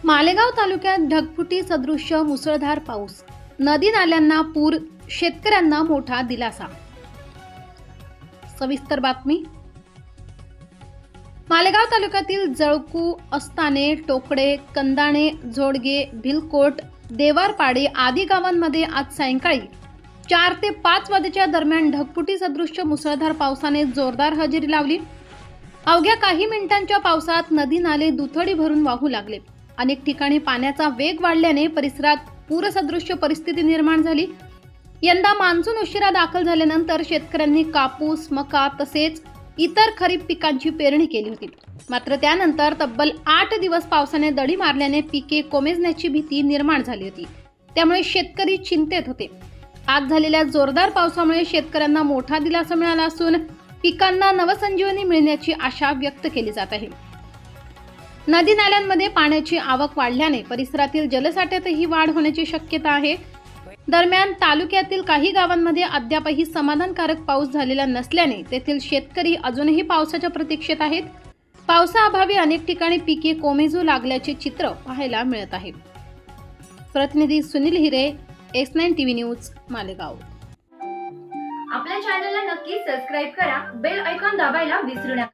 मालेगाव तालुक्यात ढगफुटी सदृश्य मुसळधार पाऊस, नदी नाल्यांना पूर, शेतकऱ्यांना मोठा दिलासा। सविस्तर बातमी। मालेगाव तालुक्यातील जळकू, अस्ताने, टोकडे, कंदाणे, जोडगे, भिलकोट, देवारपाडे आदी गावांमध्ये आज सायंकाळी 4 ते 5 वाजेच्या दरम्यान ढगफुटी सदृश्य मुसळधार पावसाने जोरदार हजेरी लावली। अवघ्या काही मिनिटांच्या पावसात नदी नाले दुथडी भरून वाहू लागले। अनेक ठिकाणी पाण्याचा वेग वाढल्याने परिसरात पूरसदृश्य परिस्थिती निर्माण झाली। यंदा मान्सून उशिरा दाखल झाल्यानंतर शेतकऱ्यांनी कापूस, मका तसेच इतर खरीप पिकांची पेरणी केली होती। मात्र त्यानंतर तब्बल 8 दिवस पावसाने दडी मारल्याने पिके कोमेजण्याची भीती निर्माण झाली होती। त्यामुळे शेतकरी चिंतेत होते। आज झालेल्या जोरदार पावसामुळे शेतकऱ्यांना मोठा दिलासा मिळाला असून पिकांना नवसंजीवनी मिळण्याची आशा व्यक्त केली जात आहे। नदी नाल्यांमध्ये पाण्याची आवक वाढल्याने परिसरातील जलसाठ्यातही वाढ होण्याची शक्यता आहे। दरम्यान तालुक्यातील काही गावांमध्ये अद्यापही समाधानकारक पाऊस झालेला नसल्याने तेथील शेतकरी अजूनही पावसाच्या प्रतीक्षेत आहेत। पावसाअभावी अनेक ठिकाणी पिके कोमेजू लागल्याचे चित्र पाहायला मिळत आहे। प्रतिनिधी सुनील हिरे, S9 TV न्यूज, मालेगाव। आपल्या चॅनलला नक्की सबस्क्राइब करा, बेल आयकॉन दाबायला विसरू नका।